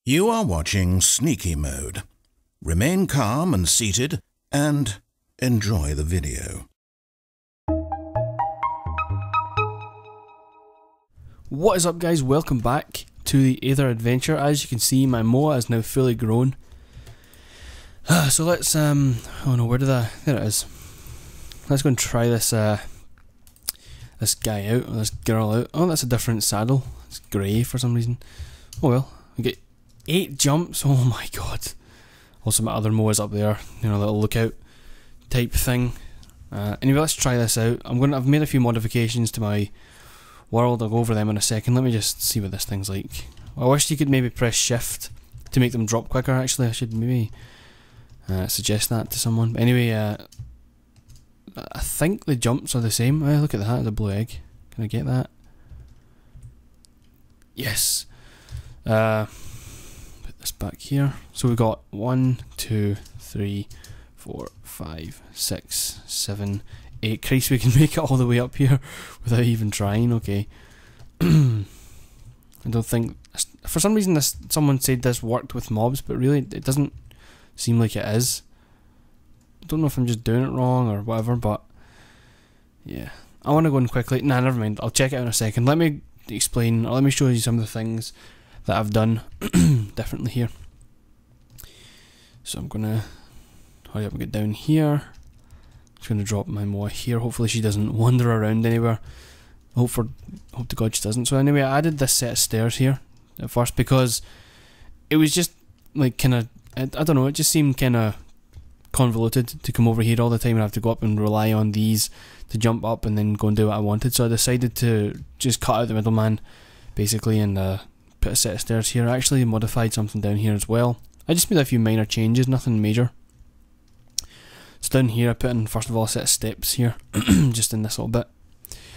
You are watching Sneaky Mode. Remain calm and seated, and enjoy the video. What is up, guys? Welcome back to the Aether adventure. As you can see, my Moa is now fully grown. So let's oh no, where did I? There it is. Let's go and try this this guy out, or this girl out. Oh, that's a different saddle. It's grey for some reason. Oh well, we get 8 jumps. Oh my god. Also, my other Moa's up there. You know, little lookout type thing. Anyway, let's try this out. I've made a few modifications to my world. I'll go over them in a second. Let me just see what this thing's like. I wish you could maybe press shift to make them drop quicker. Actually, I should maybe suggest that to someone. But anyway, I think the jumps are the same. Oh, look at that, the blue egg. Can I get that? Yes. Put this back here. So we've got 1, 2, 3, 4, 5, 6, 7, 8. Christ, we can make it all the way up here without even trying. Okay. I don't think, for some reason someone said this worked with mobs, but really it doesn't seem like it is. I don't know if I'm just doing it wrong or whatever, but yeah. I want to go in quickly. Nah, never mind. I'll check it out in a second. Let me explain, or let me show you some of the things that I've done differently here. So I'm gonna hurry up and get down here. Just gonna drop my Moa here. Hopefully she doesn't wander around anywhere. Hope to God she doesn't. So anyway, I added this set of stairs here at first because it was just like kinda, I don't know, it just seemed kinda convoluted to come over here all the time and have to go up and rely on these to jump up and then go and do what I wanted. So I decided to just cut out the middleman basically and put a set of stairs here. I actually modified something down here as well. I just made a few minor changes, nothing major. So down here I put in first of all a set of steps here, just in this little bit.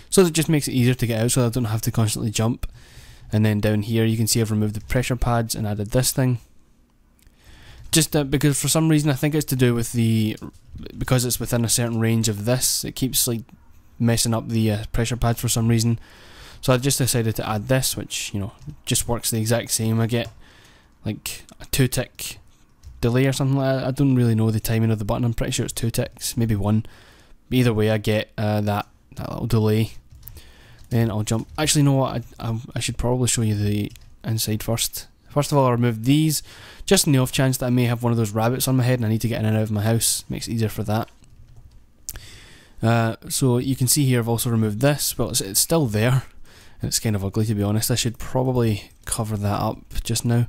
So it just makes it easier to get out so I don't have to constantly jump. And then down here you can see I've removed the pressure pads and added this thing. Just because for some reason I think it's to do with because it's within a certain range of this, it keeps like messing up the pressure pads for some reason. So I just decided to add this, which, you know, just works the exact same. I get like a 2-tick delay or something like that. I don't really know the timing of the button. I'm pretty sure it's 2 ticks, maybe 1. But either way, I get that little delay. Then I'll jump. Actually, you know what? I should probably show you the inside first. First of all, I removed these, just in the off chance that I may have one of those rabbits on my head and I need to get in and out of my house. Makes it easier for that. So you can see here I've also removed this. Well, it's still there, and it's kind of ugly, to be honest. I should probably cover that up just now,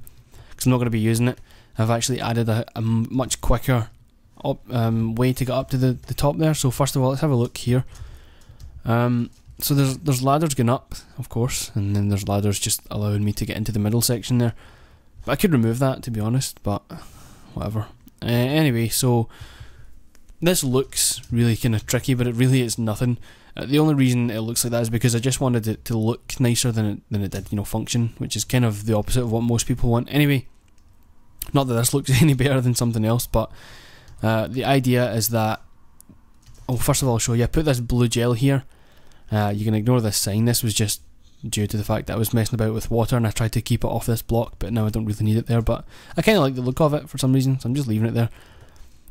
because I'm not going to be using it. I've actually added a much quicker way to get up to the top there. So first of all, let's have a look here. So there's ladders going up, of course, and then there's ladders just allowing me to get into the middle section there. But I could remove that, to be honest, but whatever. Anyway, so this looks really kind of tricky, but it really is nothing. The only reason it looks like that is because I just wanted it to look nicer than it did, you know, function, which is kind of the opposite of what most people want. Anyway, not that this looks any better than something else, but the idea is that, oh, first of all I'll show you, I put this blue gel here. You can ignore this sign. This was just due to the fact that I was messing about with water and I tried to keep it off this block, but now I don't really need it there, but I kind of like the look of it for some reason, so I'm just leaving it there.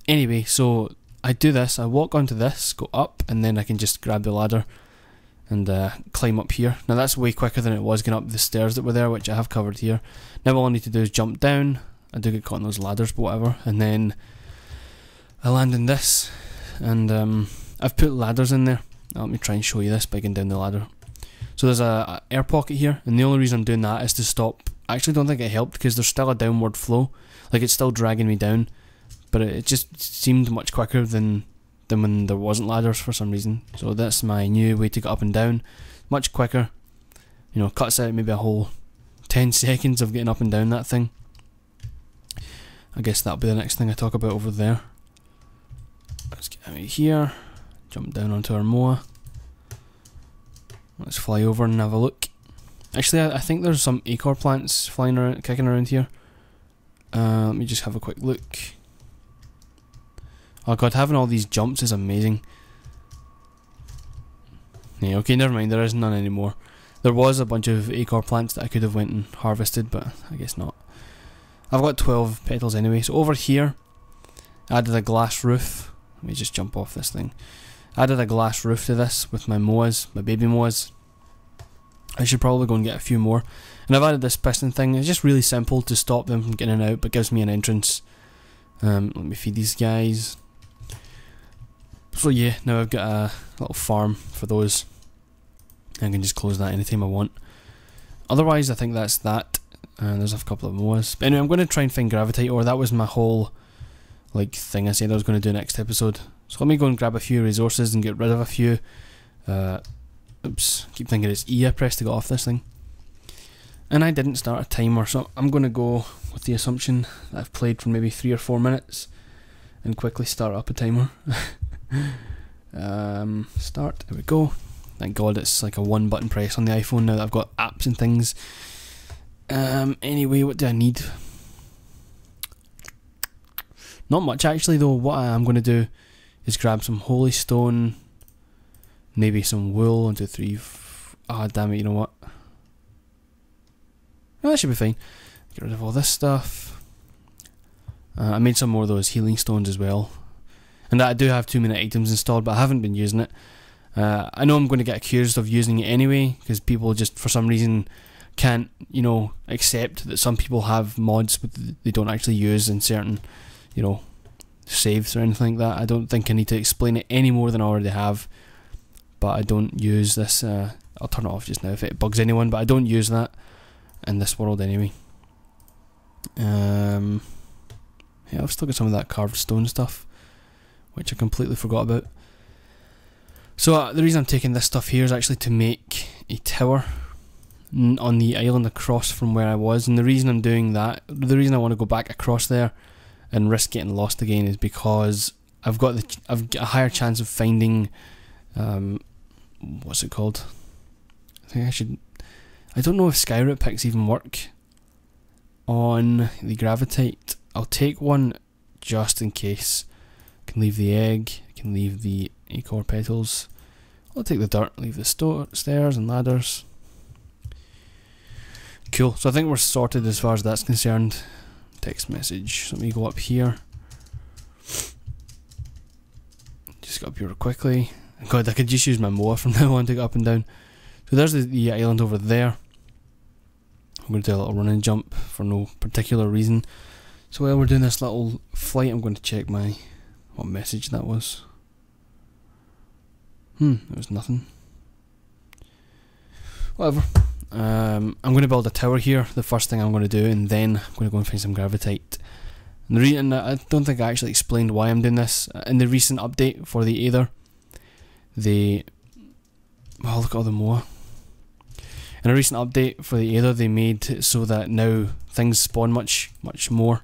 Anyway, so I do this, I walk onto this, go up, and then I can just grab the ladder and climb up here. Now that's way quicker than it was going up the stairs that were there, which I have covered here. Now all I need to do is jump down. I do get caught in those ladders, but whatever, and then I land in this, and I've put ladders in there. Let me try and show you this by going down the ladder. So there's a air pocket here, and the only reason I'm doing that is to stop. I actually don't think it helped because there's still a downward flow, like it's still dragging me down, but it just seemed much quicker than when there wasn't ladders for some reason. So that's my new way to get up and down, much quicker. You know, cuts out maybe a whole 10 seconds of getting up and down that thing. I guess that'll be the next thing I talk about over there. Let's get out of here. Jump down onto our Moa. Let's fly over and have a look. Actually, I think there's some acorn plants flying around, kicking around here. Let me just have a quick look. Oh god, having all these jumps is amazing. Yeah, okay, never mind, there is none anymore. There was a bunch of acorn plants that I could have went and harvested, but I guess not. I've got 12 petals anyway. So over here, I added a glass roof. Let me just jump off this thing. I added a glass roof to this with my moas, my baby moas. I should probably go and get a few more. And I've added this piston thing. It's just really simple to stop them from getting out, but gives me an entrance. Let me feed these guys. So yeah, now I've got a little farm for those. I can just close that anytime I want. Otherwise, I think that's that. There's a couple of moas. But anyway, I'm going to try and find gravitate ore. That was my whole thing I said I was going to do next episode. So let me go and grab a few resources and get rid of a few. Oops, keep thinking it's E I pressed to get off this thing. And I didn't start a timer, so I'm going to go with the assumption that I've played for maybe 3 or 4 minutes and quickly start up a timer. Start, there we go. Thank God it's like a 1-button press on the iPhone now that I've got apps and things. Anyway, what do I need? Not much actually though. What I am going to do is grab some holy stone, maybe some wool. 1, 2, 3. Ah, damn it! You know what? Oh, that should be fine. Get rid of all this stuff. I made some more of those healing stones as well, and I do have 2-minute items installed, but I haven't been using it. I know I'm going to get accused of using it anyway, because people just for some reason can't, you know, accept that some people have mods but they don't actually use in certain, you know, saves or anything like that. I don't think I need to explain it any more than I already have, but I don't use this. I'll turn it off just now if it bugs anyone, but I don't use that in this world anyway. Yeah, I've still got some of that carved stone stuff, which I completely forgot about. So the reason I'm taking this stuff here is actually to make a tower on the island across from where I was, and the reason I'm doing that, the reason I want to go back across there and risk getting lost again, is because I've got a higher chance of finding what's it called? I think I should. I don't know if skyroot picks even work on the gravitate. I'll take one just in case. I can leave the egg. I can leave the acorn petals. I'll take the dirt. Leave the stairs and ladders. Cool. So I think we're sorted as far as that's concerned. Text message. So let me go up here. Just go up here quickly. God, I could just use my mower from now on to get up and down. So there's the island over there. I'm going to do a little run and jump for no particular reason. So while we're doing this little flight, I'm going to check what message that was. It was nothing. Whatever. I'm going to build a tower here, the first thing I'm going to do, and then I'm going to go and find some gravitate. And the reason, I don't think I actually explained why I'm doing this. In the recent update for the Aether, well, look at all the Moa. In a recent update for the Aether, they made it so that now things spawn much more.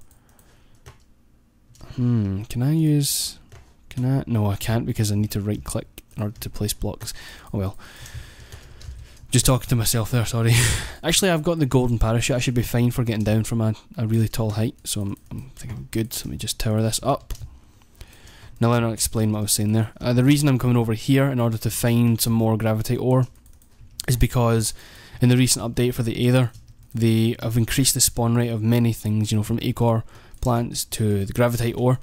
Can I? No, I can't, because I need to right click in order to place blocks. Oh well. Just talking to myself there, sorry. Actually, I've got the golden parachute. I should be fine for getting down from a really tall height, so I'm thinking I'm good. So let me just tower this up. Now I'll explain what I was saying there. The reason I'm coming over here in order to find some more gravitate ore is because in the recent update for the Aether, they have increased the spawn rate of many things, you know, from acorn plants to the gravitate ore.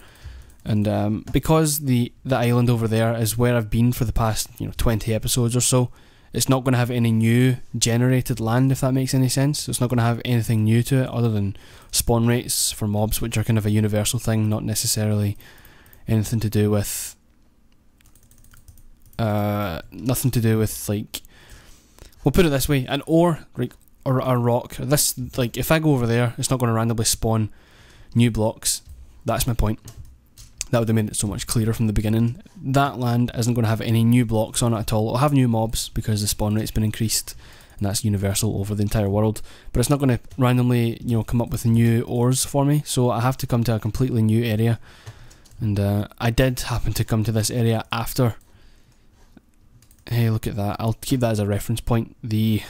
And because the island over there is where I've been for the past 20 episodes or so, it's not going to have any new generated land, if that makes any sense. It's not going to have anything new to it other than spawn rates for mobs, which are kind of a universal thing, not necessarily anything to do with nothing to do with, like, we'll put it this way, an ore, like, or a rock. This, like, if I go over there, it's not going to randomly spawn new blocks. That's my point. That would have made it so much clearer from the beginning. That land isn't going to have any new blocks on it at all. It'll have new mobs because the spawn rate's been increased, and that's universal over the entire world. But it's not going to randomly, come up with new ores for me. So I have to come to a completely new area. And I did happen to come to this area after. Hey, look at that. I'll keep that as a reference point. The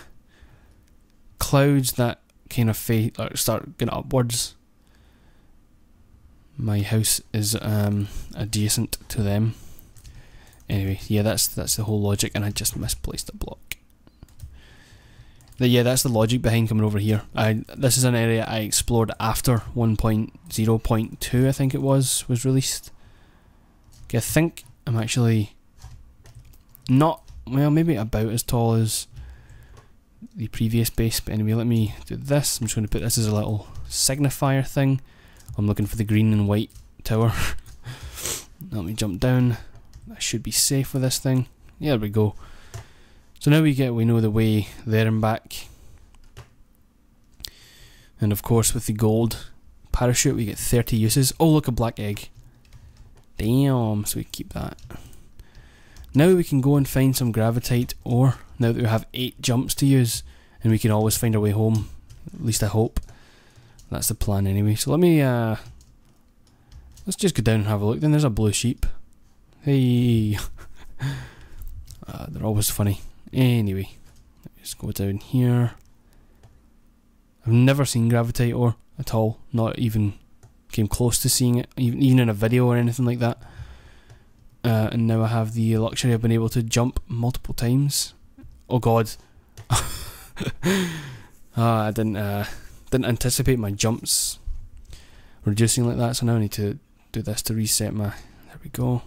clouds that kind of start getting upwards. My house is adjacent to them. Anyway, yeah, that's the whole logic, and I just misplaced a block. yeah, that's the logic behind coming over here. This is an area I explored after 1.0.2, I think it was released. Okay, I think I'm actually not, well, maybe about as tall as the previous base, but anyway, let me do this. I'm just going to put this as a little signifier thing. I'm looking for the green and white tower. Let me jump down. I should be safe with this thing. Yeah, there we go. So now we know the way there and back. And of course with the gold parachute we get 30 uses. Oh look, a black egg. Damn, so we keep that. Now we can go and find some gravitite ore, now that we have 8 jumps to use, and we can always find our way home. At least I hope. That's the plan anyway. So let me let's just go down and have a look. Then there's a blue sheep. Hey. They're always funny. Anyway, let's go down here. I've never seen gravitite ore at all. Not even came close to seeing it, even in a video or anything like that. And now I have the luxury of being able to jump multiple times. Oh god. I didn't anticipate my jumps reducing like that, so now I need to do this to reset my... There we go.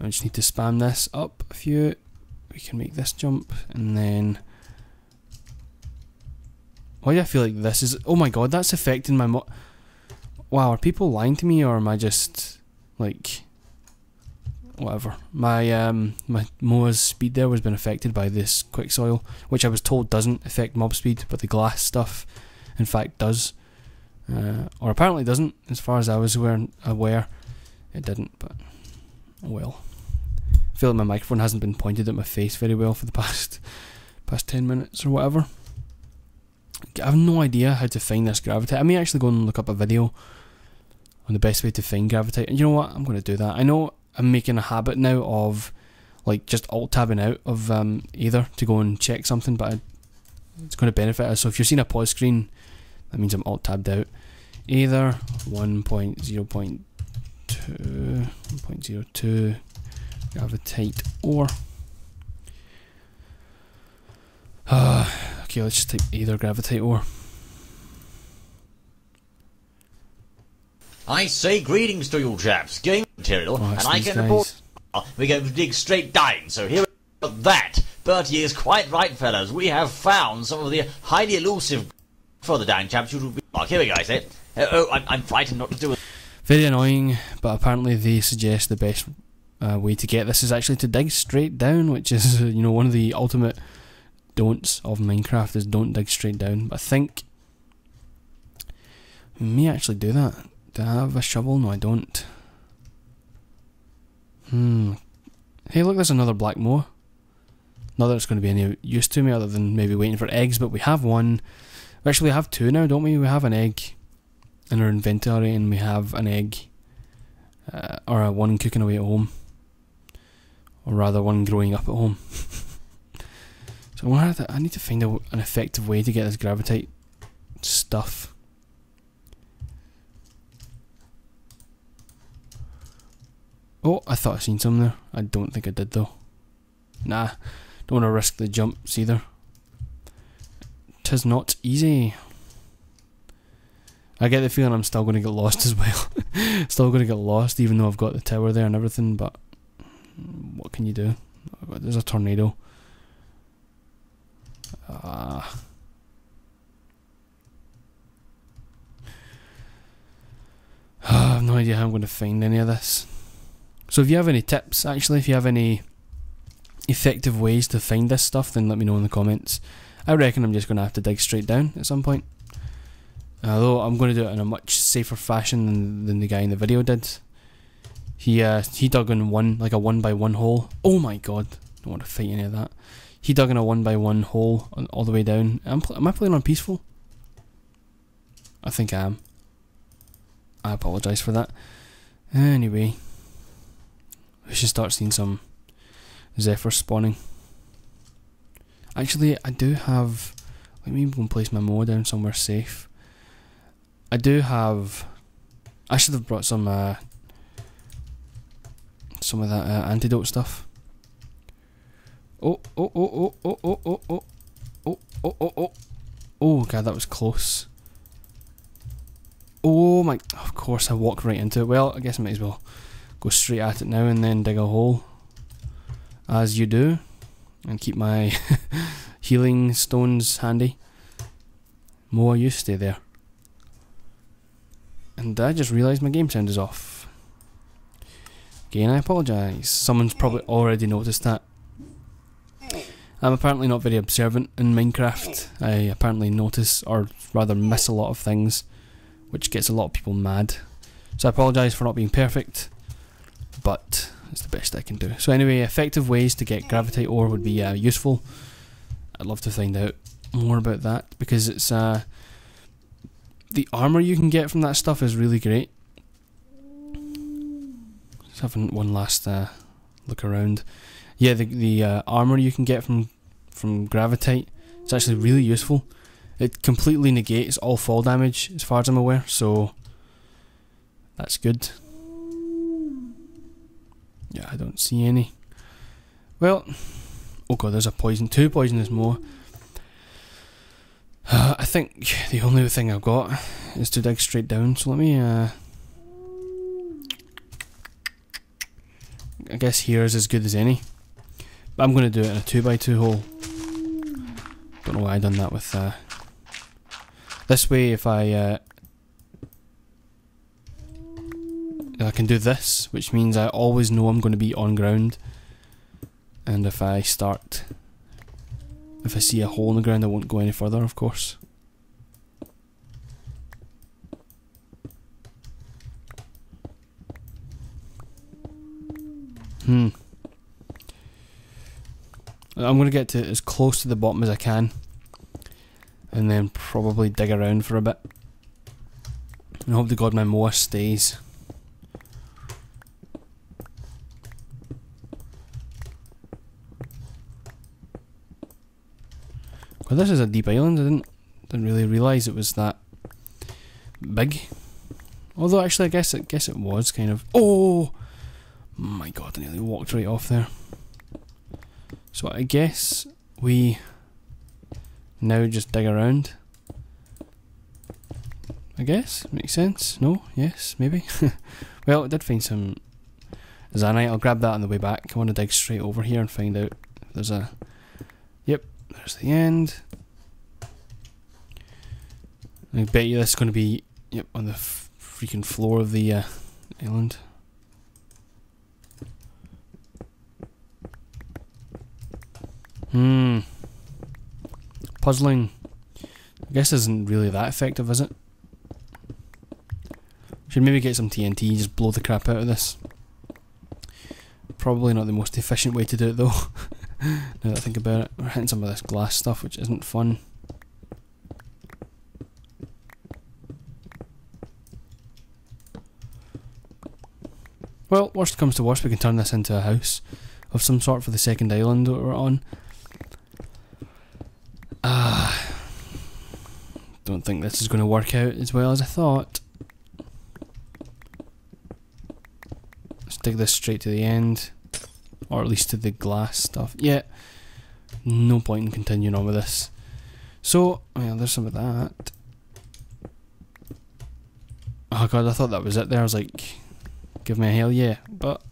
I just need to spam this up a few. We can make this jump, and then... Why do I feel like this is... Oh my god, that's affecting my wow, are people lying to me, or am I just... like... whatever. My my Moa's speed there was been affected by this quick soil, which I was told doesn't affect mob speed, but the glass stuff in fact does. Or apparently doesn't, as far as I was aware. It didn't, but oh well. I feel like my microphone hasn't been pointed at my face very well for the past 10 minutes or whatever. I have no idea how to find this gravitite. I may actually go and look up a video on the best way to find gravitite, and you know what, I'm going to do that. I know I'm making a habit now of like just alt tabbing out of Aether to go and check something, but it's going to benefit us. So if you're seeing a pause screen, that means I'm alt tabbed out. Aether 1.0.2 gravitite ore. Okay, let's just type Aether gravitite ore. I say greetings to you chaps. Game material, and I can report we're going to dig straight down. So here we go. That. Bertie is quite right, fellas. We have found some of the highly elusive. Further down, chaps, you will be. Here we go. I say. I'm frightened not to do it. Very annoying, but apparently they suggest the best way to get this is actually to dig straight down, which is you know, one of the ultimate don'ts of Minecraft is don't dig straight down. But I think we may actually do that. Do I have a shovel? No, I don't. Hey, look, there's another black moa. Not that it's going to be any use to me other than maybe waiting for eggs, but we have one. We actually have two now, don't we? We have an egg in our inventory, and we have an egg, or a one cooking away at home, or rather one growing up at home. So I need to find an effective way to get this gravitite stuff. Oh, I thought I seen some there. I don't think I did though. Nah, don't want to risk the jumps either. 'Tis not easy. I get the feeling I'm still going to get lost as well. Still going to get lost even though I've got the tower there and everything, but what can you do? There's a tornado. I have no idea how I'm going to find any of this. So if you have any tips, actually, if you have any effective ways to find this stuff, then let me know in the comments. I reckon I'm just going to have to dig straight down at some point. Although I'm going to do it in a much safer fashion than the guy in the video did. He dug in like a 1x1 hole. Oh my god, don't want to fight any of that. He dug in a 1x1 hole all the way down. Am I playing on peaceful? I think I am. I apologise for that. Anyway, we should start seeing some Zephyr spawning. Actually, I do have... Let me go and place my Moa down somewhere safe. I do have... I should have brought some of that antidote stuff. Oh. Oh, oh, oh, oh. Oh, God, that was close. Oh my, of course I walked right into it. Well, I guess I might as well go straight at it now and then dig a hole. As you do. And keep my healing stones handy. Moa, you stay there. And I just realised my game sound is off. Again, I apologise. Someone's probably already noticed that. I'm apparently not very observant in Minecraft. I apparently notice, or rather miss a lot of things, which gets a lot of people mad. So I apologise for not being perfect, but it's the best I can do. So anyway, effective ways to get gravitite ore would be useful. I'd love to find out more about that, because it's the armour you can get from that stuff is really great. Just having one last look around. Yeah, the armour you can get from gravitite, it's actually really useful. It completely negates all fall damage as far as I'm aware, so that's good. Yeah, I don't see any. Well, oh god, there's a poison, 2 poisonous Moa. I think the only thing I've got is to dig straight down, so let me I guess here is as good as any. But I'm going to do it in a 2x2 hole. Don't know why I done that with this way. If I can do this, which means I always know I'm going to be on ground. And if I see a hole in the ground, I won't go any further, of course. I'm going to get to as close to the bottom as I can, and then probably dig around for a bit. And hope to god my Moa stays. Well, this is a deep island. I didn't really realise it was that big. Although actually, I guess it was kind of. Oh my god! I nearly walked right off there. So I guess we now just dig around. I guess makes sense. No? Yes? Maybe. Well, I did find some Zanite. I'll grab that on the way back. I want to dig straight over here and find out if there's a. Yep. There's the end. I bet you this is going to be on the freaking floor of the island. Puzzling. I guess isn't really that effective, is it? Should maybe get some TNT, just blow the crap out of this. Probably not the most efficient way to do it though. Now that I think about it, we're hitting some of this glass stuff, which isn't fun. Well, worst comes to worst, we can turn this into a house of some sort for the second island that we're on. Don't think this is going to work out as well as I thought. Let's dig this straight to the end. Or at least to the glass stuff. Yeah, no point in continuing on with this. So, well, there's some of that. Oh god, I thought that was it there. I was like, give me a hell yeah. But,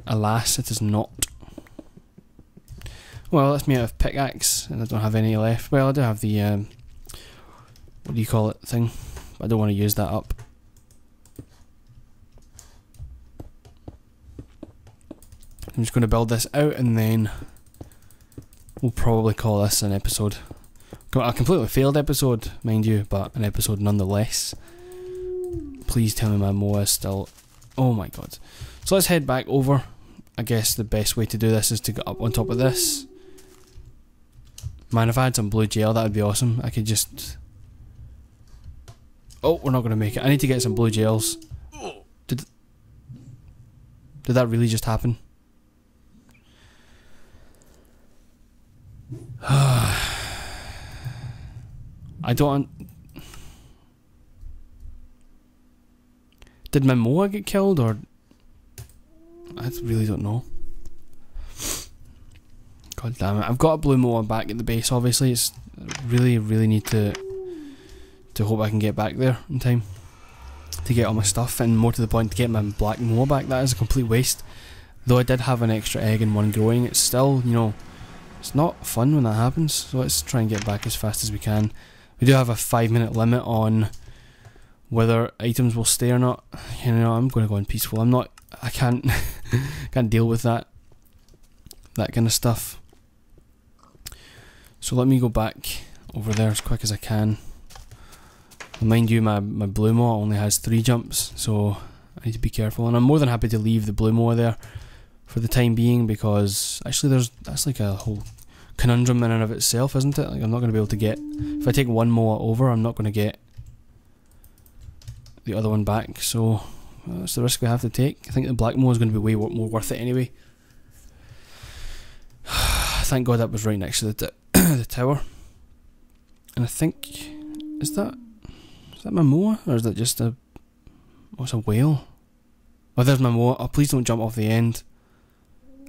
alas, it is not. Well, that's me out of pickaxe, and I don't have any left. Well, I do have the, what do you call it, thing. But I don't want to use that up. I'm just going to build this out and then we'll probably call this an episode. A completely failed episode, mind you, but an episode nonetheless. Please tell me my Moa is still... Oh my god. So let's head back over. I guess the best way to do this is to get up on top of this. Man, if I had some blue gel, that would be awesome. I could just... Oh, we're not going to make it. I need to get some blue gels. Did that really just happen? I don't... Did my Moa get killed, or... I really don't know. God, God damn it. I've got a blue moa back at the base, obviously. It's really need to hope I can get back there in time to get all my stuff, and more to the point, to get my black moa back. That is a complete waste. Though I did have an extra egg and one growing, it's still, you know, it's not fun when that happens. So let's try and get back as fast as we can. We do have a 5-minute limit on whether items will stay or not. You know, I'm going to go in peaceful. I can't can't deal with that kind of stuff. So let me go back over there as quick as I can. And mind you, my blue moa only has 3 jumps, so I need to be careful. And I'm more than happy to leave the blue moa there for the time being, because actually that's like a whole conundrum in and of itself, isn't it? Like, I'm not going to be able to get, if I take one moa over, I'm not going to get the other one back, so that's the risk we have to take. I think the black moa is going to be way more worth it anyway. Thank God that was right next to the tower. And I think, is that my moa, or is that just a, what's a whale? Oh, there's my moa. Oh, please don't jump off the end.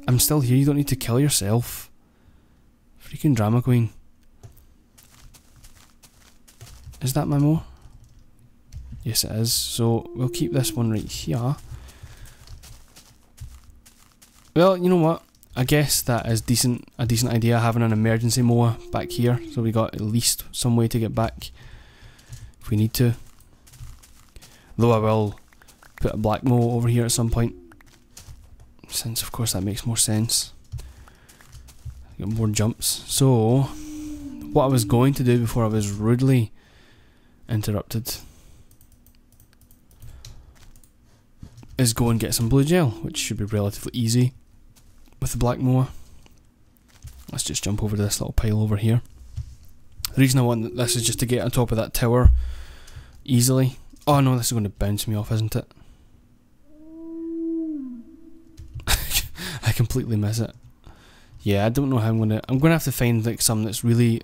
I'm still here, you don't need to kill yourself. Freaking drama queen. Is that my moa? Yes it is, so we'll keep this one right here. Well, you know what? I guess that is a decent idea, having an emergency moa back here, so we got at least some way to get back if we need to. Though I will put a black moa over here at some point, since of course that makes more sense. Got more jumps. So what I was going to do before I was rudely interrupted is go and get some blue gel, which should be relatively easy with the black moa. Let's just jump over to this little pile over here. The reason I want this is just to get on top of that tower easily. Oh no, this is going to bounce me off, isn't it? I completely miss it. Yeah, I don't know how I'm gonna have to find like some that's really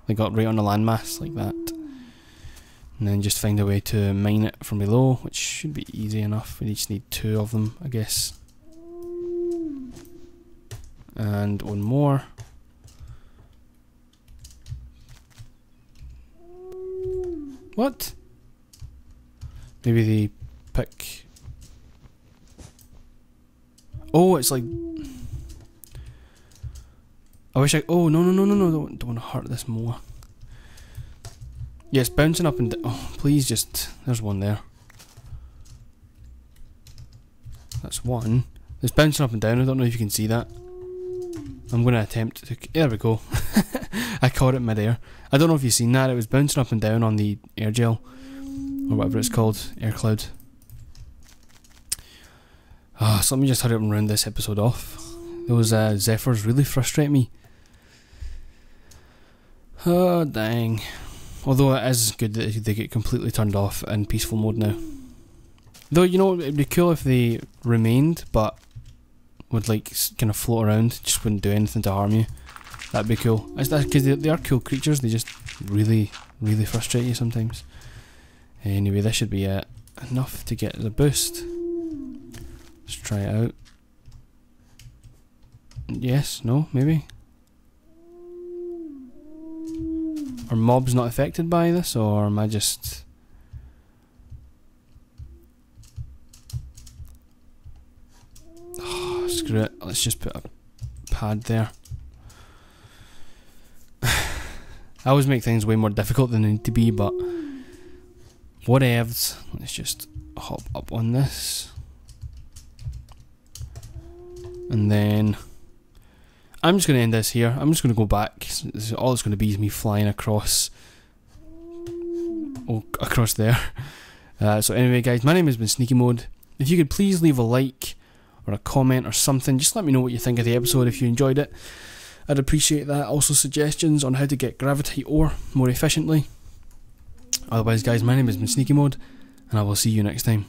like got right on the landmass like that, and then just find a way to mine it from below, which should be easy enough. We each need 2 of them, I guess. And one more. What? Maybe the pick. Oh, it's like. I wish I. Oh, no. Don't want to hurt this moa. Yes, bouncing up and down. Oh, please just. There's one there. That's one. It's bouncing up and down. I don't know if you can see that. I'm going to attempt to. There we go. I caught it mid-air. I don't know if you've seen that. It was bouncing up and down on the air gel, or whatever it's called, air cloud. So let me just hurry up and round this episode off. Those zephyrs really frustrate me. Oh dang. Although it is good that they get completely turned off in peaceful mode now. Though, you know, it'd be cool if they remained, but would like kind of float around, just wouldn't do anything to harm you. That'd be cool. Because they are cool creatures, they just really frustrate you sometimes. Anyway, this should be enough to get the boost. Let's try it out. Yes, no, maybe. Are mobs not affected by this, or am I just... Oh, screw it, let's just put a pad there. I always make things way more difficult than they need to be, but whatevs. Let's just hop up on this. And then I'm just going to end this here. I'm just going to go back. All it's going to be is me flying across there. So anyway guys, my name has been MrSneakymode. If you could please leave a like or a comment or something, just let me know what you think of the episode if you enjoyed it. I'd appreciate that. Also suggestions on how to get gravity ore more efficiently. Otherwise guys, my name has been MrSneakymode, and I will see you next time.